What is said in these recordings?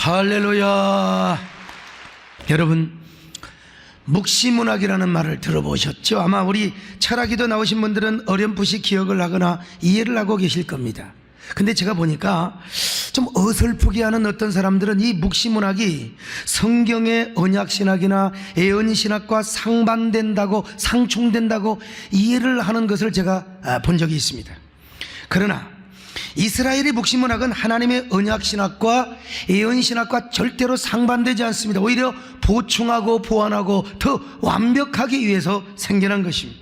할렐루야. 여러분, 묵시문학이라는 말을 들어보셨죠? 아마 우리 철학기도 나오신 분들은 어렴풋이 기억을 하거나 이해를 하고 계실 겁니다. 근데 제가 보니까 좀 어설프게 하는 어떤 사람들은 이 묵시문학이 성경의 언약신학이나 애언신학과 상반된다고, 상충된다고 이해를 하는 것을 제가 본 적이 있습니다. 그러나 이스라엘의 묵시문학은 하나님의 언약신학과 애언신학과 절대로 상반되지 않습니다. 오히려 보충하고 보완하고 더 완벽하기 위해서 생겨난 것입니다.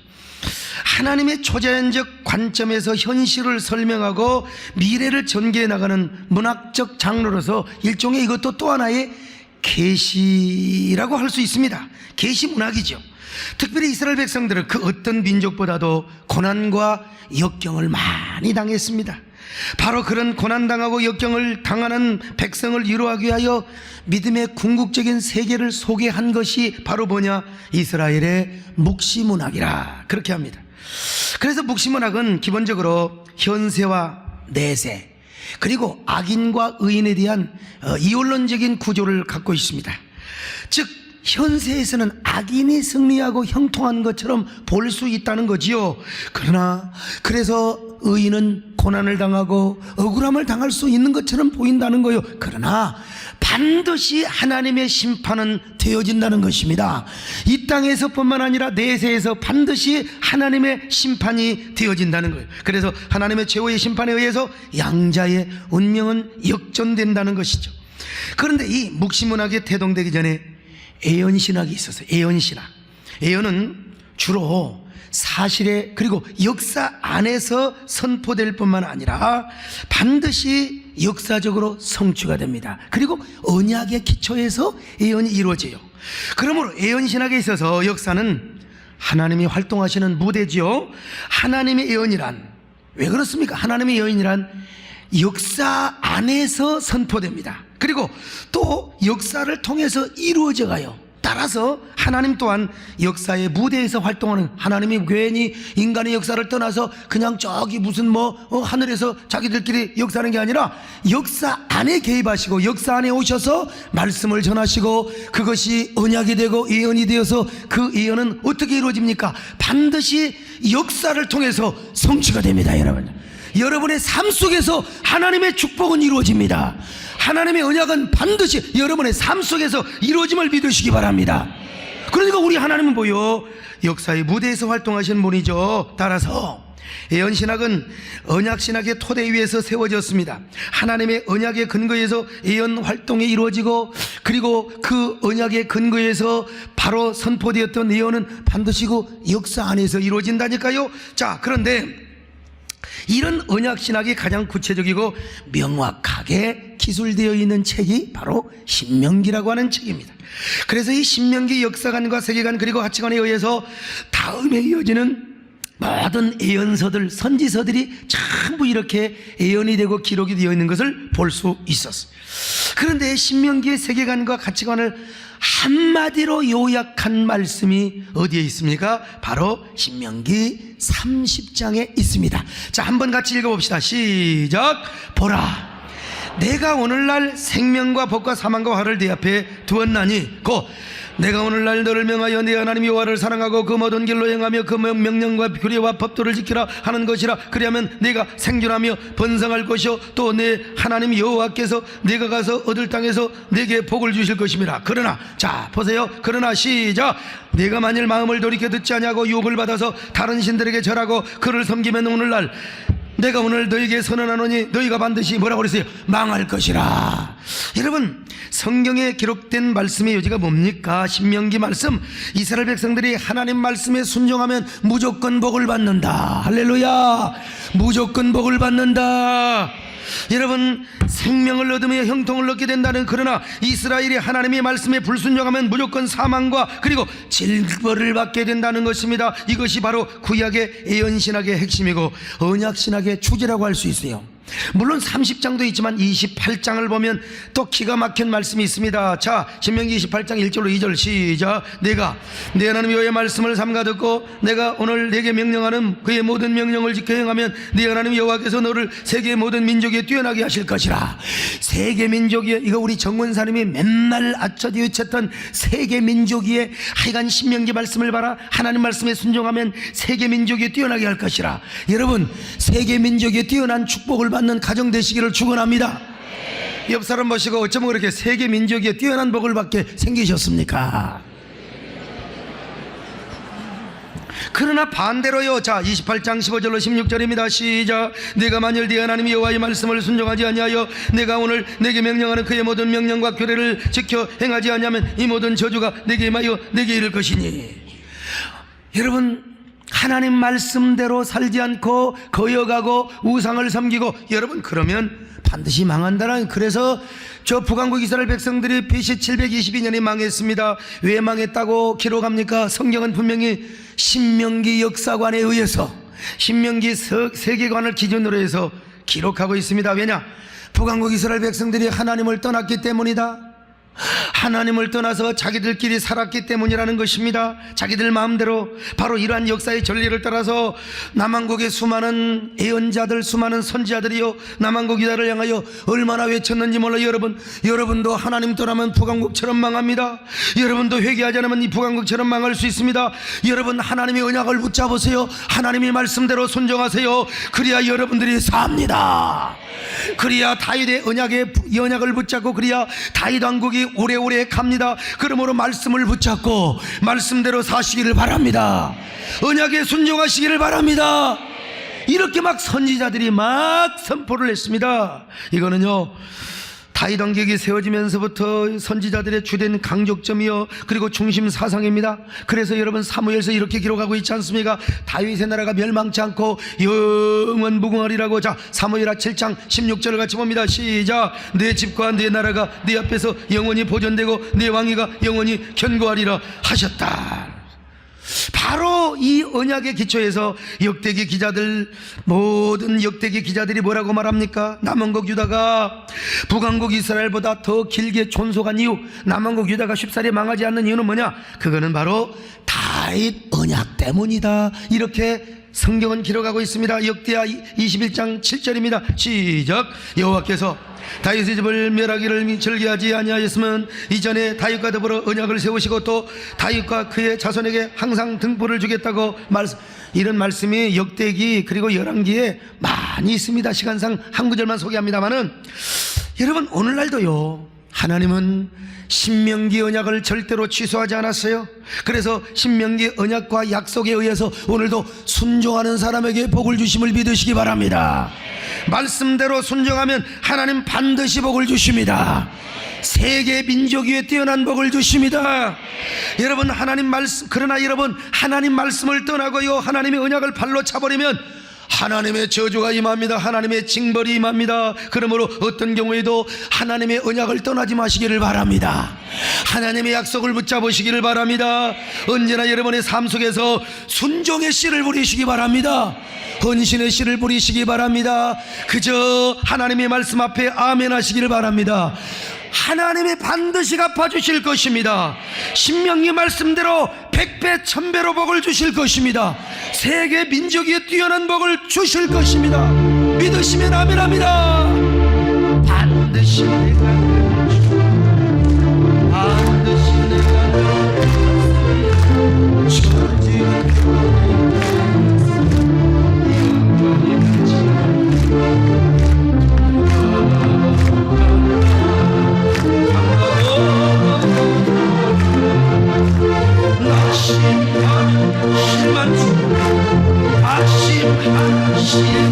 하나님의 초자연적 관점에서 현실을 설명하고 미래를 전개해 나가는 문학적 장르로서 일종의 이것도 또 하나의 계시라고 할 수 있습니다. 계시문학이죠. 특별히 이스라엘 백성들은 그 어떤 민족보다도 고난과 역경을 많이 당했습니다. 바로 그런 고난당하고 역경을 당하는 백성을 위로하기 위하여 믿음의 궁극적인 세계를 소개한 것이 바로 뭐냐? 이스라엘의 묵시문학이라 그렇게 합니다. 그래서 묵시문학은 기본적으로 현세와 내세 그리고 악인과 의인에 대한 이원론적인 구조를 갖고 있습니다. 즉 현세에서는 악인이 승리하고 형통한 것처럼 볼 수 있다는 거지요. 그래서 의인은 고난을 당하고 억울함을 당할 수 있는 것처럼 보인다는 거예요. 그러나 반드시 하나님의 심판은 되어진다는 것입니다. 이 땅에서뿐만 아니라 내세에서 반드시 하나님의 심판이 되어진다는 거예요. 그래서 하나님의 최후의 심판에 의해서 양자의 운명은 역전된다는 것이죠. 그런데 이 묵시문학에 태동되기 전에 애언신학이 있었어요. 애언신학. 애언은 주로 사실에 그리고 역사 안에서 선포될 뿐만 아니라 반드시 역사적으로 성취가 됩니다. 그리고 언약의 기초에서 애언이 이루어져요. 그러므로 애언신학에 있어서 역사는 하나님이 활동하시는 무대지요. 하나님의 애언이란 왜 그렇습니까? 하나님의 애언이란 역사 안에서 선포됩니다. 그리고 또 역사를 통해서 이루어져 가요. 따라서 하나님 또한 역사의 무대에서 활동하는, 하나님이 괜히 인간의 역사를 떠나서 그냥 저기 무슨 하늘에서 자기들끼리 역사하는 게 아니라 역사 안에 개입하시고 역사 안에 오셔서 말씀을 전하시고 그것이 언약이 되고 예언이 되어서 그 예언은 어떻게 이루어집니까? 반드시 역사를 통해서 성취가 됩니다. 여러분의 삶 속에서 하나님의 축복은 이루어집니다. 하나님의 언약은 반드시 여러분의 삶 속에서 이루어짐을 믿으시기 바랍니다. 그러니까 우리 하나님은 뭐요? 역사의 무대에서 활동하시는 분이죠. 따라서 예언신학은 언약신학의 토대 위에서 세워졌습니다. 하나님의 언약의 근거에서 예언 활동이 이루어지고 그리고 그 언약의 근거에서 바로 선포되었던 예언은 반드시 그 역사 안에서 이루어진다니까요. 자, 그런데 이런 언약신학이 가장 구체적이고 명확하게 기술되어 있는 책이 바로 신명기라고 하는 책입니다. 그래서 이 신명기 역사관과 세계관 그리고 가치관에 의해서 다음에 이어지는 모든 예언서들, 선지서들이 전부 이렇게 예언이 되고 기록이 되어 있는 것을 볼 수 있었어요. 그런데 신명기의 세계관과 가치관을 한마디로 요약한 말씀이 어디에 있습니까? 바로 신명기 30장에 있습니다. 자, 한번 같이 읽어봅시다. 시작. 보라, 내가 오늘날 생명과 법과 사망과 화를 네 앞에 두었나니 곧 내가 오늘날 너를 명하여 네 하나님 여호와를 사랑하고 그 모든 길로 행하며 그 명령과 규례와 법도를 지키라 하는 것이라. 그리하면 네가 생존하며 번성할 것이요 또 내 하나님 여호와께서 네가 가서 얻을 땅에서 네게 복을 주실 것임이라. 그러나, 자 보세요. 그러나 시작. 네가 만일 마음을 돌이켜 듣지 아니하고 유혹을 받아서 다른 신들에게 절하고 그를 섬기면 오늘날 내가 오늘 너에게 선언하노니 너희가 반드시 뭐라고 그랬어요? 망할 것이라. 여러분, 성경에 기록된 말씀의 요지가 뭡니까? 신명기 말씀. 이스라엘 백성들이 하나님 말씀에 순종하면 무조건 복을 받는다. 할렐루야. 무조건 복을 받는다. 여러분, 생명을 얻으며 형통을 얻게 된다는, 그러나 이스라엘이 하나님의 말씀에 불순종하면 무조건 사망과 그리고 질벌을 받게 된다는 것입니다. 이것이 바로 구약의 예언신학의 핵심이고 언약신학의 주제라고 할 수 있어요. 물론 30장도 있지만 28장을 보면 또 기가 막힌 말씀이 있습니다. 자, 신명기 28장 1절로 2절 시작. 내가 내 하나님 여호와의 말씀을 삼가 듣고 내가 오늘 내게 명령하는 그의 모든 명령을 지켜 행하면 네 하나님 여호와께서 너를 세계의 모든 민족에 뛰어나게 하실 것이라. 세계 민족이여, 이거 우리 정원사님이 맨날 아차디 외쳤던 세계 민족이에 하여간 신명기 말씀을 봐라. 하나님 말씀에 순종하면 세계 민족에 뛰어나게 할 것이라. 여러분, 세계 민족에 뛰어난 축복을 받는 가정 되시기를 축원합니다. 옆 사람 보시고 어쩌면 그렇게 세계 민족에 뛰어난 복을 받게 생기셨습니까? 그러나 반대로요. 자, 28장 15절로 16절입니다. 시작. 내가 만일 네 하나님 여호와의 말씀을 순종하지 아니하여 내가 오늘 내게 명령하는 그의 모든 명령과 규례를 지켜 행하지 아니하면 이 모든 저주가 내게 임하여 내게 이를 것이니. 여러분, 하나님 말씀대로 살지 않고 거역하고 우상을 섬기고, 여러분 그러면 반드시 망한다는. 그래서 저 북왕국 이스라엘 백성들이 BC 722년에 망했습니다. 왜 망했다고 기록합니까? 성경은 분명히 신명기 역사관에 의해서, 신명기 세계관을 기준으로 해서 기록하고 있습니다. 왜냐? 북왕국 이스라엘 백성들이 하나님을 떠났기 때문이다. 하나님을 떠나서 자기들끼리 살았기 때문이라는 것입니다. 자기들 마음대로. 바로 이러한 역사의 전리를 따라서 남왕국의 수많은 예언자들, 수많은 선지자들이요, 남왕국 유다를 향하여 얼마나 외쳤는지 몰라요. 여러분도 하나님 떠나면 북왕국처럼 망합니다. 여러분도 회개하지 않으면 이 북왕국처럼 망할 수 있습니다. 여러분, 하나님의 언약을 붙잡으세요. 하나님의 말씀대로 순종하세요. 그래야 여러분들이 삽니다. 그래야 다윗의 언약을 붙잡고, 그래야 다윗 왕국이 오래오래 갑니다. 그러므로 말씀을 붙잡고 말씀대로 사시기를 바랍니다. 언약에 순종하시기를 바랍니다. 이렇게 막 선지자들이 막 선포를 했습니다. 이거는요, 다윗 왕국이 세워지면서부터 선지자들의 주된 강조점이요, 그리고 중심 사상입니다. 그래서 여러분, 사무엘서 이렇게 기록하고 있지 않습니까? 다윗의 나라가 멸망치 않고 영원 무궁하리라고. 자, 사무엘하 7장 16절을 같이 봅니다. 시작. 내 집과 내 나라가 네 앞에서 영원히 보존되고 네 왕위가 영원히 견고하리라 하셨다. 바로 이 언약의 기초에서 역대기 기자들, 모든 역대기 기자들이 뭐라고 말합니까? 남왕국 유다가 북왕국 이스라엘보다 더 길게 존속한 이유, 남왕국 유다가 쉽사리 망하지 않는 이유는 뭐냐? 그거는 바로 다윗 언약 때문이다. 이렇게 성경은 기록하고 있습니다. 역대하 21장 7절입니다. 시작. 여호와께서 다윗의 집을 멸하기를 즐겨하지 아니하였으면 이전에 다윗과 더불어 언약을 세우시고 또 다윗과 그의 자손에게 항상 등불을 주겠다고 이런 말씀이 역대기 그리고 열왕기에 많이 있습니다. 시간상 한 구절만 소개합니다마는, 여러분, 오늘날도요, 하나님은 신명기 언약을 절대로 취소하지 않았어요. 그래서 신명기 언약과 약속에 의해서 오늘도 순종하는 사람에게 복을 주심을 믿으시기 바랍니다. 말씀대로 순종하면 하나님 반드시 복을 주십니다. 세계 민족 위에 뛰어난 복을 주십니다. 여러분, 그러나 여러분, 하나님 말씀을 떠나고요, 하나님의 언약을 발로 차버리면 하나님의 저주가 임합니다. 하나님의 징벌이 임합니다. 그러므로 어떤 경우에도 하나님의 언약을 떠나지 마시기를 바랍니다. 하나님의 약속을 붙잡으시기를 바랍니다. 언제나 여러분의 삶 속에서 순종의 씨를 부리시기 바랍니다. 헌신의 씨를 부리시기 바랍니다. 그저 하나님의 말씀 앞에 아멘 하시기를 바랍니다. 하나님이 반드시 갚아주실 것입니다. 신명기 말씀대로 100배 1000배로 복을 주실 것입니다. 세계 민족에 뛰어난 복을 주실 것입니다. 믿으시면 아멘합니다. 반드시 내가 낙심하는 실만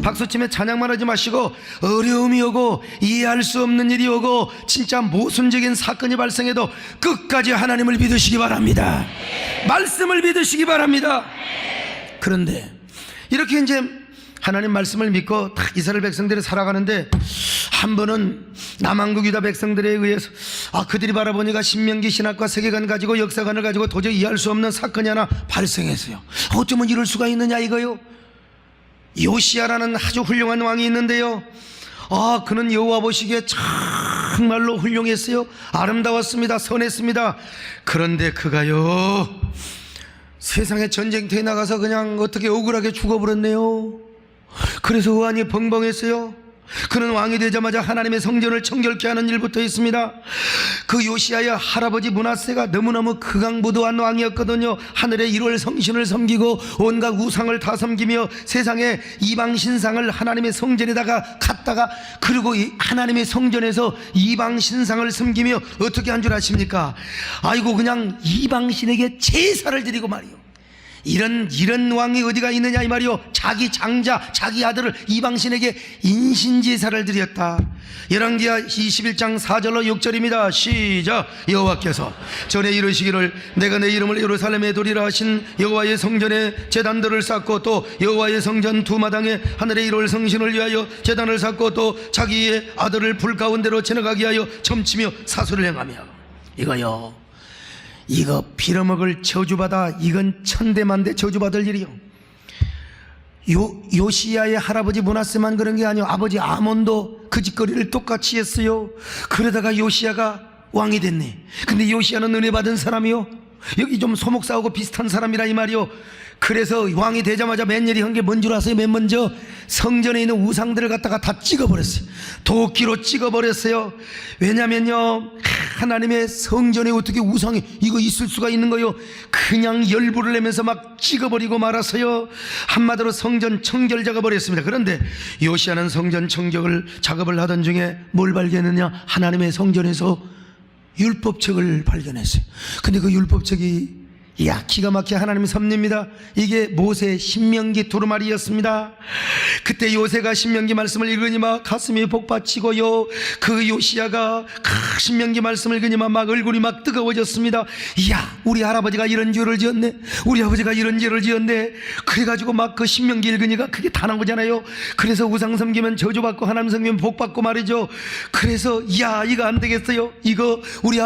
박수치며 찬양만 하지 마시고 어려움이 오고 이해할 수 없는 일이 오고 진짜 모순적인 사건이 발생해도 끝까지 하나님을 믿으시기 바랍니다. 말씀을 믿으시기 바랍니다. 그런데 이렇게 이제 하나님 말씀을 믿고 딱 이스라엘 백성들이 살아가는데 한 번은 남한국 유다 백성들에 의해서 그들이 바라보니까 신명기 신학과 세계관 가지고 역사관을 가지고 도저히 이해할 수 없는 사건이 하나 발생했어요. 어쩌면 이럴 수가 있느냐 이거요. 요시야라는 아주 훌륭한 왕이 있는데요, 그는 여호와 보시기에 정말로 훌륭했어요. 아름다웠습니다. 선했습니다. 그런데 그가요, 세상에 전쟁터에 나가서 그냥 어떻게 억울하게 죽어버렸네요. 그래서 의안이 벙벙했어요. 그는 왕이 되자마자 하나님의 성전을 청결케 하는 일부터 있습니다. 그 요시야의 할아버지 므낫세가 너무너무 극악무도한 왕이었거든요. 하늘의 1월 성신을 섬기고 온갖 우상을 다 섬기며 세상에 이방 신상을 하나님의 성전에다가 갖다가, 그리고 이 하나님의 성전에서 이방 신상을 섬기며 어떻게 한 줄 아십니까? 아이고, 그냥 이방 신에게 제사를 드리고 말이요. 이런 왕이 어디가 있느냐 이 말이요. 자기 장자, 자기 아들을 이방신에게 인신제사를 드렸다. 열왕기하 21장 4절로 6절입니다. 시작. 여호와께서 전에 이르시기를 내가 내 이름을 예루살렘에 두리라 하신 여호와의 성전에 제단들을 쌓고 또 여호와의 성전 두 마당에 하늘의 1월 성신을 위하여 제단을 쌓고 또 자기의 아들을 불 가운데로 지나가게 하여 점치며 사수를 행하며, 이거 빌어먹을 저주받아, 이건 천대만대 저주받을 일이요. 요시야의 할아버지 므낫세만 그런 게 아니요, 아버지 아몬도 그 짓거리를 똑같이 했어요. 그러다가 요시야가 왕이 됐네. 근데 요시야는 은혜 받은 사람이요, 여기 좀 소목 싸우고 비슷한 사람이라 이 말이요. 그래서 왕이 되자마자 맨 일이 한 게 뭔 줄 아세요? 맨 먼저 성전에 있는 우상들을 갖다가 다 찍어버렸어요. 도끼로 찍어버렸어요. 왜냐면요, 하나님의 성전에 어떻게 우상이 이거 있을 수가 있는 거요. 그냥 열불을 내면서 막 찍어버리고 말았어요. 한마디로 성전 청결 작업을 했습니다. 그런데 요시야는 성전 청결 작업을 하던 중에 뭘 발견했냐? 하나님의 성전에서 율법책을 발견했어요. 근데 그 율법책이 기가 막히게 하나님의 섭리입니다. 이게 모세 신명기 두루마리였습니다. 그때 요새가 신명기 말씀을 읽으니만 가슴이 복받치고요, 그 요시야가 신명기 말씀을 읽으니만 막 얼굴이 막 뜨거워졌습니다. 우리 할아버지가 이런 죄를 지었네, 우리 아버지가 이런 죄를 지었네. 그래가지고 막 그 신명기 읽으니까 그게 다 난 거잖아요. 그래서 우상 섬기면 저주받고 하나님 섬기면 복받고 말이죠. 그래서 이거 안 되겠어요. 이거 우리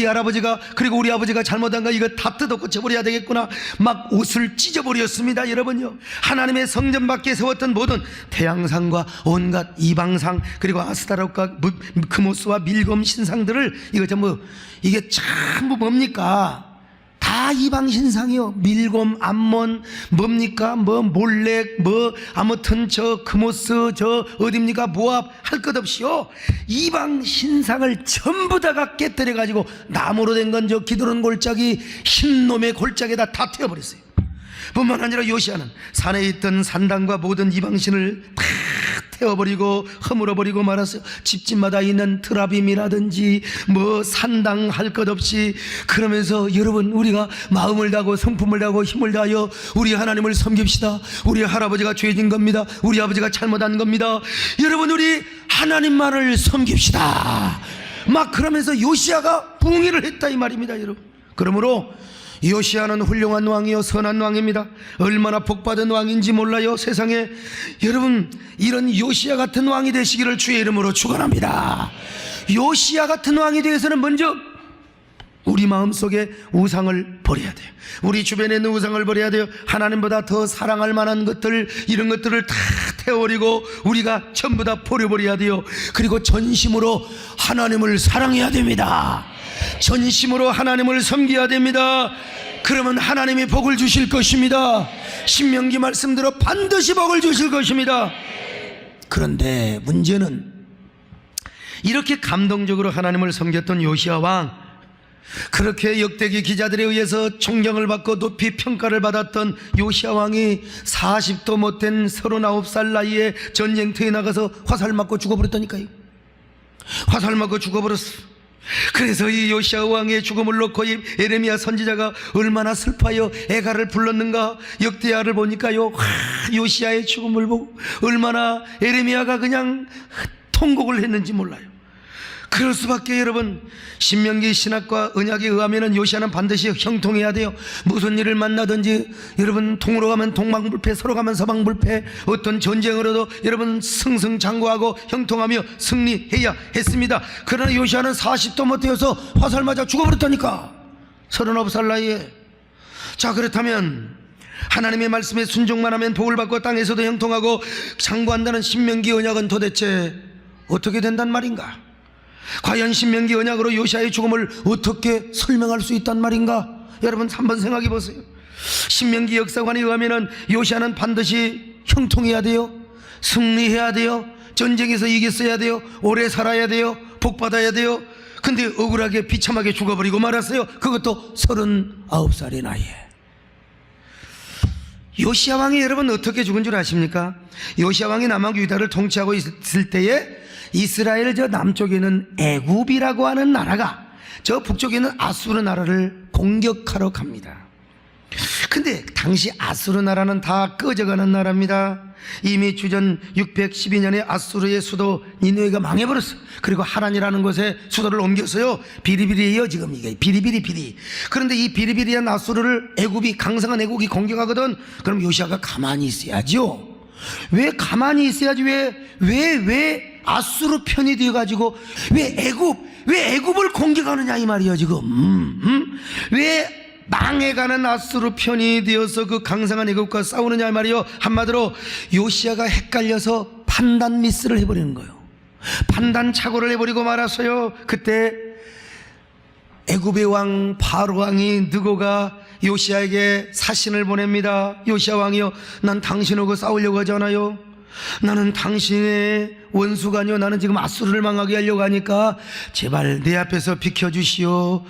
할아버지가, 그리고 우리 아버지가 잘못한 거 이거 다 뜯어고 버려야 되겠구나. 막 옷을 찢어버렸습니다. 여러분요, 하나님의 성전 밖에 세웠던 모든 태양상과 온갖 이방상, 그리고 아스타롯과 크모스와 밀검 신상들을 이거 전부, 이게 전부 뭡니까? 다 이방 신상이요. 밀곰, 암몬, 뭡니까? 몰렉, 아무튼 저 크모스, 저 어딥니까? 모압, 할 것 없이요, 이방 신상을 전부 다가 깨뜨려 가지고 나무로 된 건 저 기드론 골짜기 흰놈의 골짜기에다 다 태워버렸어요. 뿐만 아니라 요시야는 산에 있던 산당과 모든 이방신을 다 태워버리고 허물어버리고 말았어요. 집집마다 있는 트라빔이라든지 산당 할 것 없이. 그러면서 여러분, 우리가 마음을 다하고 성품을 다하고 힘을 다하여 우리 하나님을 섬깁시다. 우리 할아버지가 죄진 겁니다. 우리 아버지가 잘못한 겁니다. 여러분, 우리 하나님만을 섬깁시다. 막 그러면서 요시야가 붕의를 했다 이 말입니다. 여러분, 그러므로 요시야는 훌륭한 왕이요, 선한 왕입니다. 얼마나 복받은 왕인지 몰라요, 세상에. 여러분, 이런 요시야 같은 왕이 되시기를 주의 이름으로 축원합니다. 요시야 같은 왕이 되어서는 먼저 우리 마음속에 우상을 버려야 돼요. 우리 주변에 있는 우상을 버려야 돼요. 하나님보다 더 사랑할 만한 것들, 이런 것들을 다 태워버리고 우리가 전부 다 버려버려야 돼요. 그리고 전심으로 하나님을 사랑해야 됩니다. 전심으로 하나님을 섬겨야 됩니다. 그러면 하나님이 복을 주실 것입니다. 신명기 말씀대로 반드시 복을 주실 것입니다. 그런데 문제는 이렇게 감동적으로 하나님을 섬겼던 요시야 왕, 그렇게 역대기 기자들에 의해서 존경을 받고 높이 평가를 받았던 요시야 왕이 40도 못된 39살 나이에 전쟁터에 나가서 화살 맞고 죽어버렸다니까요. 화살 맞고 죽어버렸어. 그래서 이 요시야 왕의 죽음을 놓고 이 예레미야 선지자가 얼마나 슬퍼하여 애가를 불렀는가. 역대하를 보니까요, 요시야의 죽음을 보고 얼마나 예레미야가 그냥 통곡을 했는지 몰라요. 그럴 수밖에. 여러분, 신명기 신학과 언약에 의하면 요시야는 반드시 형통해야 돼요. 무슨 일을 만나든지 여러분, 동으로 가면 동방불패, 서로 가면 서방불패, 어떤 전쟁으로도 여러분 승승장구하고 형통하며 승리해야 했습니다. 그러나 요시야는 40도 못되어서 화살 맞아 죽어버렸다니까, 39살 나이에. 자, 그렇다면 하나님의 말씀에 순종만 하면 복을 받고 땅에서도 형통하고 장구한다는 신명기 언약은 도대체 어떻게 된단 말인가? 과연 신명기 언약으로 요시야의 죽음을 어떻게 설명할 수 있단 말인가? 여러분, 한번 생각해 보세요. 신명기 역사관에 의하면 요시야는 반드시 형통해야 돼요, 승리해야 돼요, 전쟁에서 이겼어야 돼요, 오래 살아야 돼요, 복 받아야 돼요. 근데 억울하게 비참하게 죽어버리고 말았어요. 그것도 39살의 나이에. 요시야 왕이 여러분 어떻게 죽은 줄 아십니까? 요시야 왕이 남왕 유다를 통치하고 있을 때에 이스라엘 저 남쪽에 있는 애굽이라고 하는 나라가 저 북쪽에 있는 아수르 나라를 공격하러 갑니다. 근데 당시 아수르 나라는 다 꺼져가는 나라입니다. 이미 주전 612년에 아수르의 수도 니느웨가 망해버렸어요. 그리고 하란이라는 곳에 수도를 옮겼어요. 비리비리해요 지금, 이게 비리비리. 그런데 이 비리비리한 아수르를 애굽이, 강성한 애굽이 공격하거든. 그럼 요시야가 가만히 있어야죠. 왜 가만히 있어야지? 왜 아수르 편이 되어가지고 왜 애굽을 공격하느냐 이 말이에요 지금. 왜 망해가는 아수르 편이 되어서 그 강성한 애굽과 싸우느냐 이 말이에요. 한마디로 요시야가 헷갈려서 판단 미스를 해버리는 거예요. 판단 착오를 해버리고 말았어요. 그때 애굽의 왕 바로 왕이 느고가 요시야에게 사신을 보냅니다. 요시야 왕이요, 난 당신하고 싸우려고 하지 않아요. 나는 당신의 원수가 아니요, 나는 지금 아수르를 망하게 하려고 하니까 제발 내 앞에서 비켜주시오.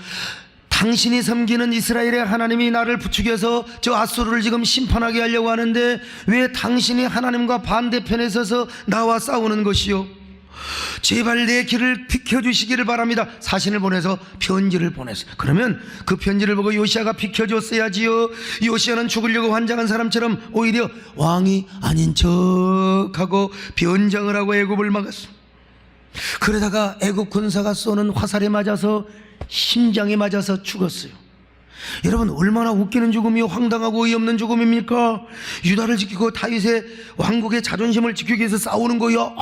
당신이 섬기는 이스라엘의 하나님이 나를 부추겨서 저 아수르를 지금 심판하게 하려고 하는데 왜 당신이 하나님과 반대편에 서서 나와 싸우는 것이요? 제발 내 길을 비켜주시기를 바랍니다. 사신을 보내서 편지를 보냈어요. 그러면 그 편지를 보고 요시야가 비켜줬어야지요. 요시야는 죽으려고 환장한 사람처럼 오히려 왕이 아닌 척하고 변장을 하고 애굽을 막았어요. 그러다가 애굽 군사가 쏘는 화살에 맞아서 심장에 맞아서 죽었어요. 여러분, 얼마나 웃기는 죽음이요, 황당하고 어이없는 죽음입니까? 유다를 지키고 다윗의 왕국의 자존심을 지키기 위해서 싸우는 거요.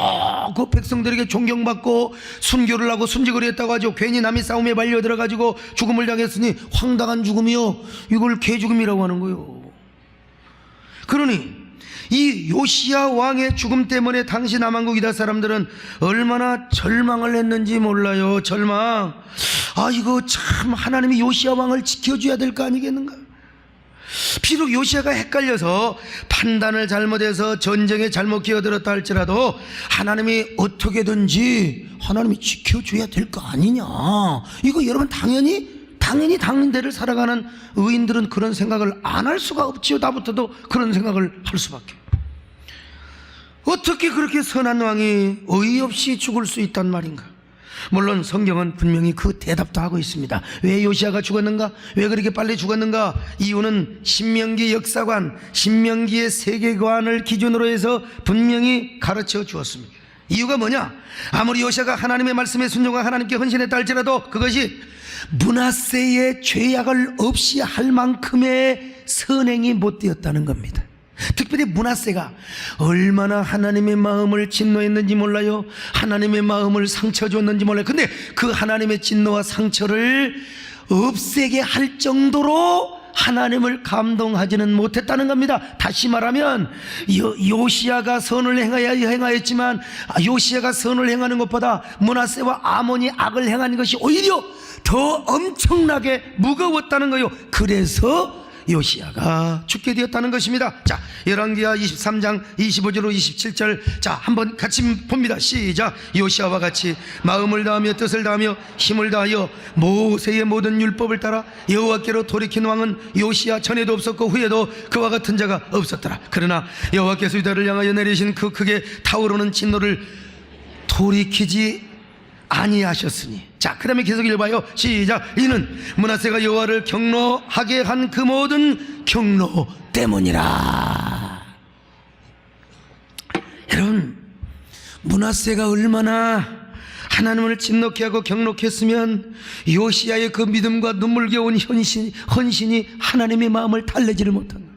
그 백성들에게 존경받고 순교를 하고 순직을 했다고 하죠. 괜히 남이 싸움에 말려 들어가지고 죽음을 당했으니 황당한 죽음이요, 이걸 개죽음이라고 하는 거요. 그러니 이 요시야 왕의 죽음 때문에 당시 남왕국 유다 사람들은 얼마나 절망을 했는지 몰라요. 절망. 이거 참 하나님이 요시야 왕을 지켜줘야 될 거 아니겠는가? 비록 요시야가 헷갈려서 판단을 잘못해서 전쟁에 잘못 끼어들었다 할지라도 하나님이 어떻게든지 하나님이 지켜줘야 될 거 아니냐, 이거 여러분 당연히 당인대를 살아가는 의인들은 그런 생각을 안 할 수가 없지요. 나부터도 그런 생각을 할 수밖에. 어떻게 그렇게 선한 왕이 어이없이 죽을 수 있단 말인가? 물론 성경은 분명히 그 대답도 하고 있습니다. 왜 요시야가 죽었는가? 왜 그렇게 빨리 죽었는가? 이유는 신명기 역사관, 신명기의 세계관을 기준으로 해서 분명히 가르쳐 주었습니다. 이유가 뭐냐? 아무리 요시야가 하나님의 말씀에 순종하고 하나님께 헌신했다 할지라도 그것이 므낫세의 죄악을 없이 할 만큼의 선행이 못 되었다는 겁니다. 특별히 므낫세가 얼마나 하나님의 마음을 진노했는지 몰라요. 하나님의 마음을 상처 줬는지 몰라요. 근데 그 하나님의 진노와 상처를 없애게 할 정도로 하나님을 감동하지는 못했다는 겁니다. 다시 말하면 요시야가 선을 행하였지만 요시야가 선을 행하는 것보다 므낫세와 아몬이 악을 행한 것이 오히려 더 엄청나게 무거웠다는 거예요. 그래서 요시야가 죽게 되었다는 것입니다. 자, 열왕기하 23장 25절로 27절, 자, 한번 같이 봅니다. 시작. 요시야와 같이 마음을 다하며 뜻을 다하며 힘을 다하여 모세의 모든 율법을 따라 여호와께로 돌이킨 왕은 요시야 전에도 없었고 후에도 그와 같은 자가 없었더라. 그러나 여호와께서 유다를 향하여 내리신 그 크게 타오르는 진노를 돌이키지 아니하셨으니. 자, 그 다음에 계속 읽어봐요. 시작. 이는 므낫세가 여호와를 경노하게 한 그 모든 경노 때문이라. 여러분, 므낫세가 얼마나 하나님을 진노케 하고 경노했으면 요시야의 그 믿음과 눈물겨운 헌신이 하나님의 마음을 달래지를 못한 거예요.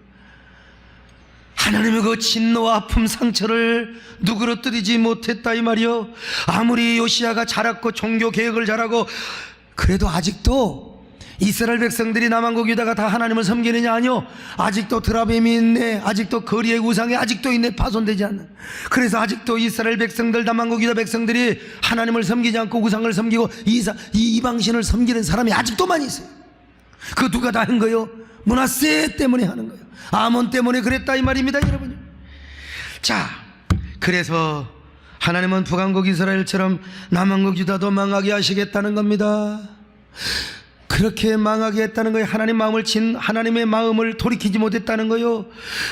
하나님의 그 진노와 아픔 상처를 누그러뜨리지 못했다 이 말이요. 아무리 요시야가 자랐고 종교 개혁을 잘하고 그래도 아직도 이스라엘 백성들이 남한국 유다가 다 하나님을 섬기느냐? 아니요. 아직도 드라뱀이 있네. 아직도 거리의 우상이 아직도 있네. 파손되지 않는. 그래서 아직도 이스라엘 백성들, 남한국 유다 백성들이 하나님을 섬기지 않고 우상을 섬기고 이방신을 섬기는 사람이 아직도 많이 있어요. 그 누가 다 한 거예요? 므낫세 때문에 하는 거예요. 아몬 때문에 그랬다 이 말입니다, 여러분. 자, 그래서 하나님은 북왕국 이스라엘처럼 남한국 유다도 망하게 하시겠다는 겁니다. 그렇게 망하게 했다는 거예요. 하나님의 마음을 돌이키지 못했다는 거예요.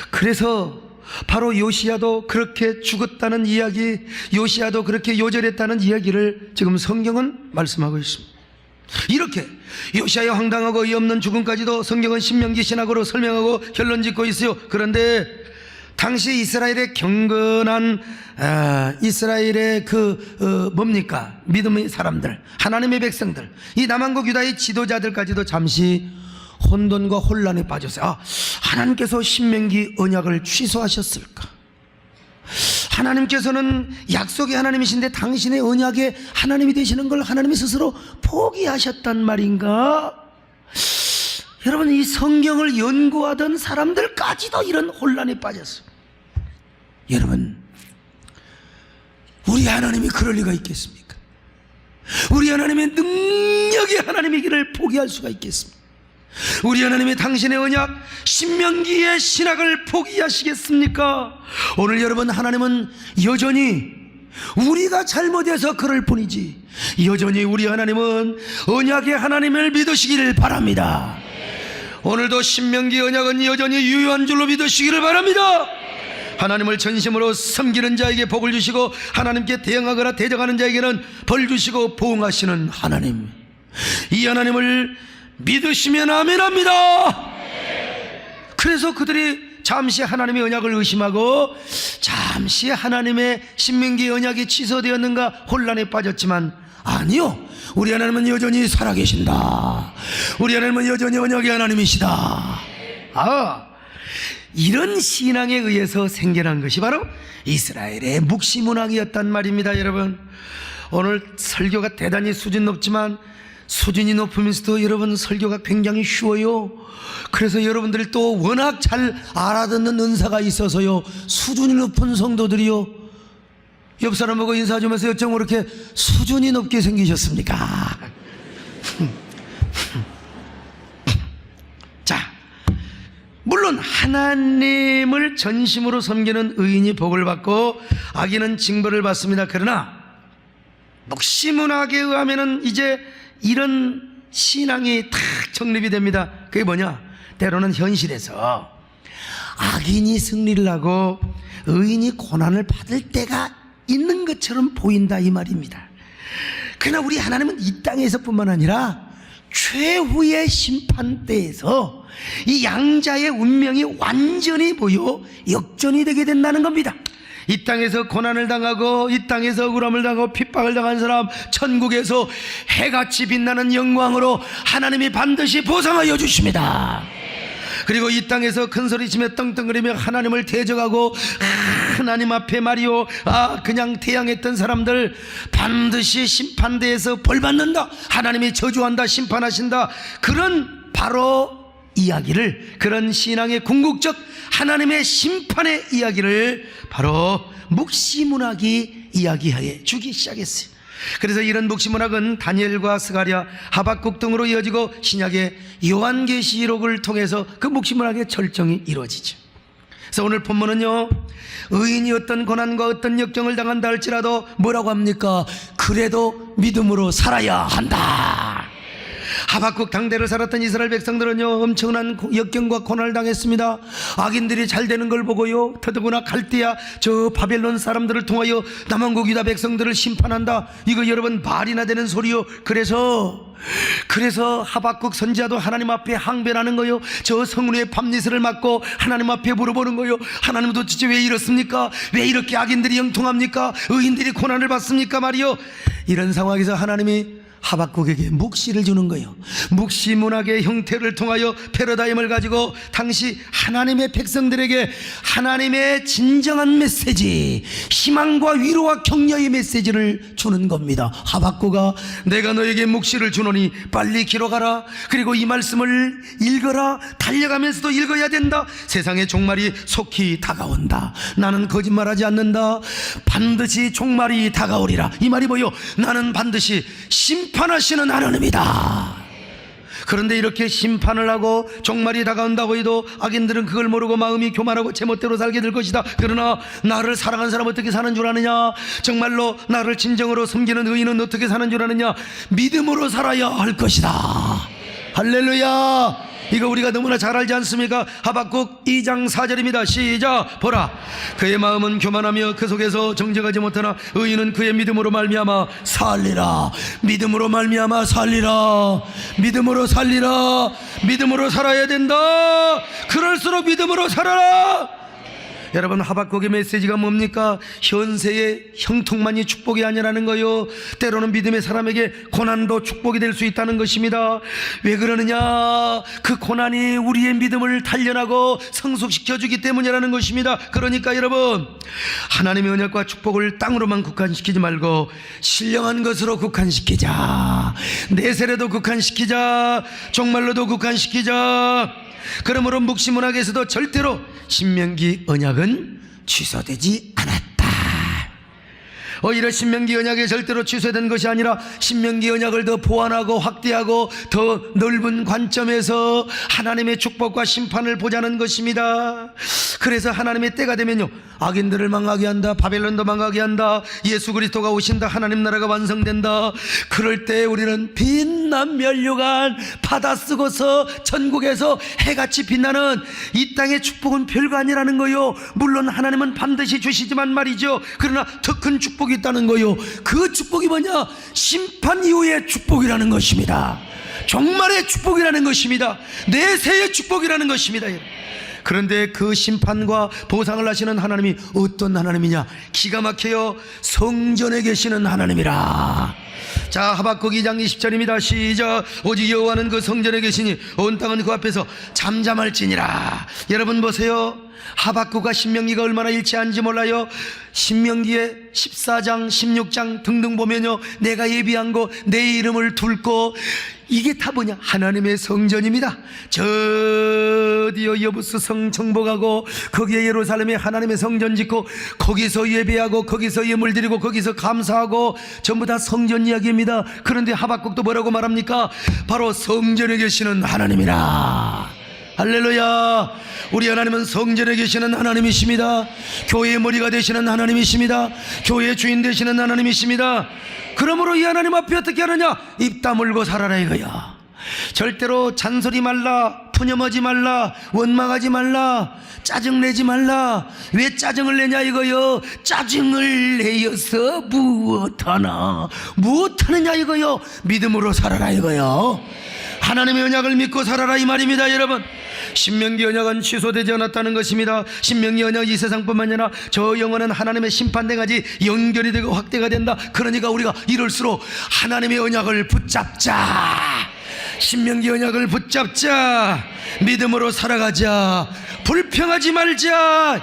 그래서 바로 요시야도 그렇게 죽었다는 이야기, 요시야도 그렇게 요절했다는 이야기를 지금 성경은 말씀하고 있습니다. 이렇게 요시야의 황당하고 어이없는 죽음까지도 성경은 신명기 신학으로 설명하고 결론 짓고 있어요. 그런데 당시 이스라엘의 경건한 이스라엘의 뭡니까? 믿음의 사람들, 하나님의 백성들, 이 남한국 유다의 지도자들까지도 잠시 혼돈과 혼란에 빠졌어요. 하나님께서 신명기 언약을 취소하셨을까? 하나님께서는 약속의 하나님이신데 당신의 언약의 하나님이 되시는 걸 하나님이 스스로 포기하셨단 말인가? 여러분, 이 성경을 연구하던 사람들까지도 이런 혼란에 빠졌어요. 여러분, 우리 하나님이 그럴 리가 있겠습니까? 우리 하나님의 능력의 하나님이기를 포기할 수가 있겠습니까? 우리 하나님이 당신의 언약 신명기의 신학을 포기하시겠습니까? 오늘 여러분, 하나님은 여전히 우리가 잘못해서 그럴 뿐이지 여전히 우리 하나님은 언약의 하나님을 믿으시기를 바랍니다. 오늘도 신명기 언약은 여전히 유효한 줄로 믿으시기를 바랍니다. 하나님을 전심으로 섬기는 자에게 복을 주시고 하나님께 대응하거나 대적하는 자에게는 벌 주시고 보응하시는 하나님, 이 하나님을 믿으시면 아멘합니다. 그래서 그들이 잠시 하나님의 언약을 의심하고 잠시 하나님의 신명기 언약이 취소되었는가 혼란에 빠졌지만, 아니요, 우리 하나님은 여전히 살아계신다. 우리 하나님은 여전히 언약의 하나님이시다. 이런 신앙에 의해서 생겨난 것이 바로 이스라엘의 묵시문학이었단 말입니다. 여러분, 오늘 설교가 대단히 수준 높지만 수준이 높으면서도 여러분 설교가 굉장히 쉬워요. 그래서 여러분들이 또 워낙 잘 알아듣는 은사가 있어서요, 수준이 높은 성도들이요, 옆 사람 보고 인사 좀 하세요. 어쩜 그렇게 수준이 높게 생기셨습니까? 자, 물론 하나님을 전심으로 섬기는 의인이 복을 받고 악인은 징벌을 받습니다. 그러나 묵시문학에 의하면은 이제 이런 신앙이 탁 정립이 됩니다. 그게 뭐냐? 때로는 현실에서 악인이 승리를 하고 의인이 고난을 받을 때가 있는 것처럼 보인다 이 말입니다. 그러나 우리 하나님은 이 땅에서뿐만 아니라 최후의 심판대에서 이 양자의 운명이 완전히 역전이 되게 된다는 겁니다. 이 땅에서 고난을 당하고 이 땅에서 억울함을 당하고 핍박을 당한 사람, 천국에서 해같이 빛나는 영광으로 하나님이 반드시 보상하여 주십니다. 그리고 이 땅에서 큰소리치며 떵떵거리며 하나님을 대적하고 하나님 앞에 말이요, 그냥 태양했던 사람들 반드시 심판대에서 벌받는다, 하나님이 저주한다, 심판하신다, 그런 바로 이야기를, 그런 신앙의 궁극적 하나님의 심판의 이야기를 바로 묵시문학이 이야기해 주기 시작했어요. 그래서 이런 묵시문학은 다니엘과 스가랴, 하박국 등으로 이어지고 신약의 요한계시록을 통해서 그 묵시문학의 절정이 이루어지죠. 그래서 오늘 본문은요, 의인이 어떤 고난과 어떤 역경을 당한다 할지라도 뭐라고 합니까? 그래도 믿음으로 살아야 한다. 하박국 당대를 살았던 이스라엘 백성들은요, 엄청난 역경과 고난을 당했습니다. 악인들이 잘 되는 걸 보고요, 더더구나 갈대아 저 바벨론 사람들을 통하여 남한국 유다 백성들을 심판한다. 이거 여러분 말이나 되는 소리요. 그래서 하박국 선지자도 하나님 앞에 항변하는 거요. 저 성문의 밤낮을 맞고 하나님 앞에 물어보는 거요. 하나님 도대체 왜 이렇습니까? 왜 이렇게 악인들이 형통합니까? 의인들이 고난을 받습니까? 말이요. 이런 상황에서 하나님이 하박국에게 묵시를 주는 거예요. 묵시 문학의 형태를 통하여 패러다임을 가지고 당시 하나님의 백성들에게 하나님의 진정한 메시지, 희망과 위로와 격려의 메시지를 주는 겁니다. 하박국아, 내가 너에게 묵시를 주노니 빨리 기록하라. 그리고 이 말씀을 읽어라. 달려가면서도 읽어야 된다. 세상의 종말이 속히 다가온다. 나는 거짓말하지 않는다. 반드시 종말이 다가오리라. 이 말이 뭐요? 나는 반드시 심판하시는 하나님이다. 그런데 이렇게 심판을 하고 종말이 다가온다고 해도 악인들은 그걸 모르고 마음이 교만하고 제멋대로 살게 될 것이다. 그러나 나를 사랑하는 사람은 어떻게 사는 줄 아느냐? 정말로 나를 진정으로 섬기는 의인은 어떻게 사는 줄 아느냐? 믿음으로 살아야 할 것이다. 할렐루야. 이거 우리가 너무나 잘 알지 않습니까? 하박국 2장 4절입니다. 시작. 보라, 그의 마음은 교만하며 그 속에서 정직하지 못하나 의인은 그의 믿음으로 말미암아 살리라. 믿음으로 말미암아 살리라. 믿음으로 살리라. 믿음으로 살아야 된다. 그럴수록 믿음으로 살아라. 여러분, 하박국의 메시지가 뭡니까? 현세의 형통만이 축복이 아니라는 거요. 때로는 믿음의 사람에게 고난도 축복이 될 수 있다는 것입니다. 왜 그러느냐? 그 고난이 우리의 믿음을 단련하고 성숙시켜주기 때문이라는 것입니다. 그러니까 여러분, 하나님의 언약과 축복을 땅으로만 국한시키지 말고 신령한 것으로 국한시키자. 내세례도 국한시키자. 종말로도 국한시키자. 그러므로 묵시문학에서도 절대로 신명기 언약은 취소되지 않았다. 오히려 신명기 언약이 절대로 취소된 것이 아니라 신명기 언약을 더 보완하고 확대하고 더 넓은 관점에서 하나님의 축복과 심판을 보자는 것입니다. 그래서 하나님의 때가 되면요, 악인들을 망하게 한다. 바벨론도 망하게 한다. 예수 그리스도가 오신다. 하나님 나라가 완성된다. 그럴 때 우리는 빛난 면류관 받아 쓰고서 천국에서 해같이 빛나는 이 땅의 축복은 별거 아니라는 거요. 물론 하나님은 반드시 주시지만 말이죠. 그러나 더 큰 축복이 있다는 거요. 그 축복이 뭐냐? 심판 이후의 축복이라는 것입니다. 종말의 축복이라는 것입니다. 내세의 축복이라는 것입니다. 그런데 그 심판과 보상을 하시는 하나님이 어떤 하나님이냐? 기가 막혀요. 성전에 계시는 하나님이라. 자, 하박국 2장 20절입니다. 시작. 오직 여호와는 그 성전에 계시니 온 땅은 그 앞에서 잠잠할지니라. 여러분 보세요. 하박국과 신명기가 얼마나 일치한지 몰라요. 신명기에 14장 16장 등등 보면요, 내가 예비한 거, 내 이름을 둘 거, 이게 다 뭐냐? 하나님의 성전입니다. 저디어 여부스 성 정복하고 거기에 예루살렘에 하나님의 성전 짓고 거기서 예배하고 거기서 예물 드리고 거기서 감사하고 전부 다 성전 이야기입니다. 그런데 하박국도 뭐라고 말합니까? 바로 성전에 계시는 하나님이라. 할렐루야. 우리 하나님은 성전에 계시는 하나님이십니다. 교회의 머리가 되시는 하나님이십니다. 교회의 주인 되시는 하나님이십니다. 그러므로 이 하나님 앞에 어떻게 하느냐? 입 다물고 살아라 이거야. 절대로 잔소리 말라, 푸념하지 말라, 원망하지 말라, 짜증내지 말라. 왜 짜증을 내냐 이거요. 짜증을 내어서 무엇하느냐 이거요. 믿음으로 살아라 이거요. 하나님의 언약을 믿고 살아라 이 말입니다. 여러분, 신명기 언약은 취소되지 않았다는 것입니다. 신명기 언약이 이 세상뿐만 아니라 저 영원한 하나님의 심판대까지 연결이 되고 확대가 된다. 그러니까 우리가 이럴수록 하나님의 언약을 붙잡자. 신명기 언약을 붙잡자. 믿음으로 살아가자. 불평하지 말자.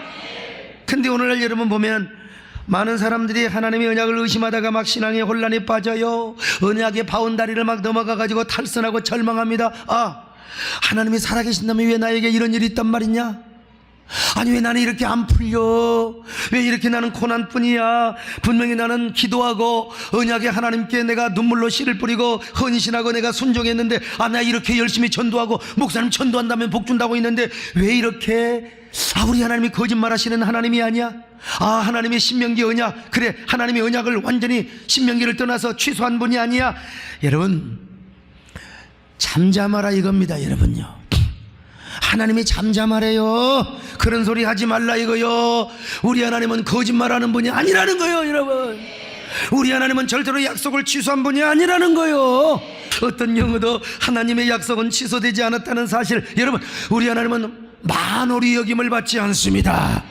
근데 오늘날 여러분 보면 많은 사람들이 하나님의 언약을 의심하다가 막 신앙의 혼란에 빠져요. 언약의 바운다리를 막 넘어가가지고 탈선하고 절망합니다. 아, 하나님이 살아계신다면 왜 나에게 이런 일이 있단 말이냐? 아니, 왜 나는 이렇게 안 풀려? 왜 이렇게 나는 고난뿐이야? 분명히 나는 기도하고 언약의 하나님께 내가 눈물로 씨를 뿌리고 헌신하고 내가 순종했는데, 아, 나 이렇게 열심히 전도하고 목사님 전도한다면 복 준다고 했는데 왜 이렇게? 아, 우리 하나님이 거짓말하시는 하나님이 아니야? 아, 하나님의 신명기 언약, 그래, 하나님의 언약을 완전히 신명기를 떠나서 취소한 분이 아니야? 여러분, 잠잠하라 이겁니다. 여러분요, 하나님이 잠잠하래요. 그런 소리 하지 말라 이거요. 우리 하나님은 거짓말하는 분이 아니라는 거요. 여러분, 우리 하나님은 절대로 약속을 취소한 분이 아니라는 거요. 어떤 경우도 하나님의 약속은 취소되지 않았다는 사실, 여러분, 우리 하나님은 만홀히 여김을 받지 않습니다.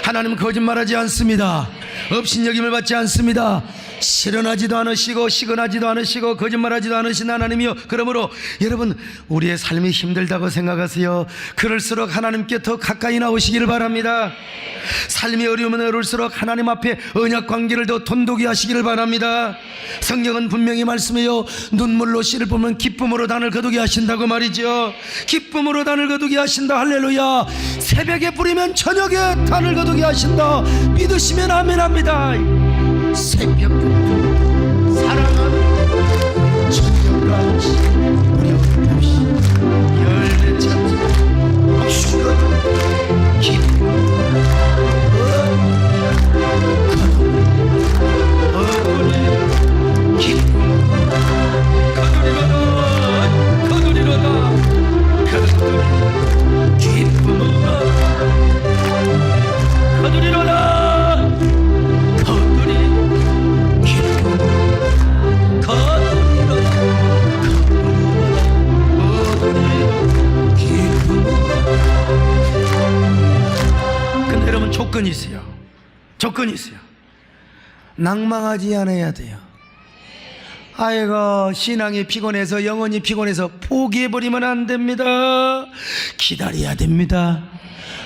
하나님은 거짓말하지 않습니다. 업신여김을 받지 않습니다. 실현하지도 않으시고 시건하지도 않으시고 거짓말하지도 않으신 하나님이요, 그러므로 여러분, 우리의 삶이 힘들다고 생각하세요. 그럴수록 하나님께 더 가까이 나오시기를 바랍니다. 삶이 어려우면 어려울수록 하나님 앞에 언약 관계를 더 돈독히 하시기를 바랍니다. 성경은 분명히 말씀해요. 눈물로 씨를 보면 기쁨으로 단을 거두게 하신다고 말이죠. 기쁨으로 단을 거두게 하신다. 할렐루야. 새벽에 뿌리면 저녁에 단을 거두게 하신다. 믿으시면 아멘합니다. 새벽 사랑하는 저녁같이 우리 없이 열매 찾지 목숨과 기쁨 조건이 있어요. 조건이 있어요. 낭망하지 않아야 돼요. 아이고, 신앙이 피곤해서, 영혼이 피곤해서 포기해버리면 안 됩니다. 기다려야 됩니다.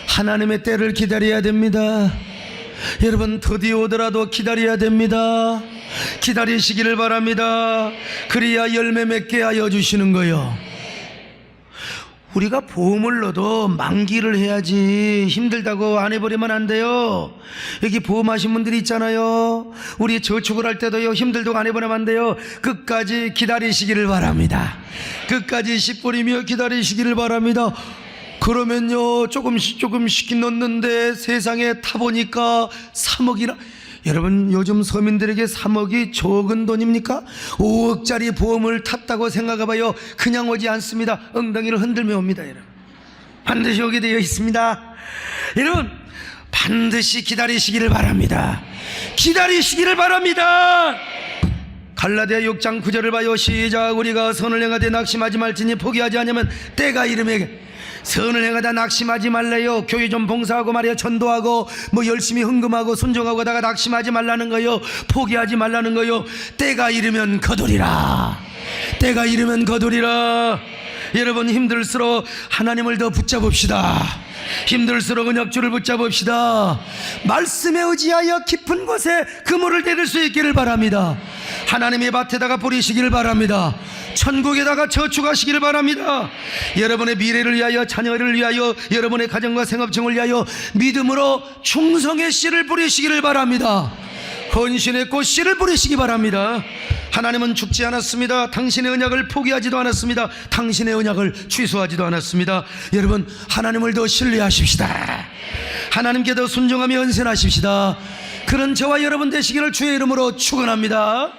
하나님의 때를 기다려야 됩니다. 여러분, 드디어 오더라도 기다려야 됩니다. 기다리시기를 바랍니다. 그래야 열매 맺게 하여 주시는 거요. 우리가 보험을 넣어도 만기를 해야지, 힘들다고 안 해버리면 안 돼요. 여기 보험하신 분들이 있잖아요. 우리 저축을 할 때도요, 힘들다고 안 해버리면 안 돼요. 끝까지 기다리시기를 바랍니다. 끝까지 씨 뿌리며 기다리시기를 바랍니다. 그러면요, 조금씩 넣는데 세상에 타보니까 3억이나. 여러분, 요즘 서민들에게 3억이 적은 돈입니까? 5억짜리 보험을 탔다고 생각해봐요. 그냥 오지 않습니다. 엉덩이를 흔들며 옵니다. 여러분, 반드시 오게 되어 있습니다. 여러분, 반드시 기다리시기를 바랍니다. 기다리시기를 바랍니다. 갈라디아 6장 9절을 봐요. 시작. 우리가 선을 행하되 낙심하지 말지니 포기하지 않으면 때가 이르매. 선을 행하다 낙심하지 말래요. 교회 좀 봉사하고 말이야, 전도하고 뭐 열심히 헌금하고 순종하고 하다가 낙심하지 말라는 거요. 포기하지 말라는 거요. 때가 이르면 거두리라. 때가 이르면 거두리라. 여러분, 힘들수록 하나님을 더 붙잡읍시다. 힘들수록 언약주를 붙잡읍시다. 말씀에 의지하여 깊은 곳에 그물을 내릴 수 있기를 바랍니다. 하나님의 밭에다가 뿌리시기를 바랍니다. 천국에다가 저축하시기를 바랍니다. 여러분의 미래를 위하여, 자녀를 위하여, 여러분의 가정과 생업층을 위하여 믿음으로 충성의 씨를 뿌리시기를 바랍니다. 헌신의 꽃 씨를 뿌리시기 바랍니다. 하나님은 죽지 않았습니다. 당신의 언약을 포기하지도 않았습니다. 당신의 언약을 취소하지도 않았습니다. 여러분, 하나님을 더 신뢰하십시다. 하나님께 더 순종하며 헌신하십시다. 그런 저와 여러분 되시기를 주의 이름으로 축원합니다.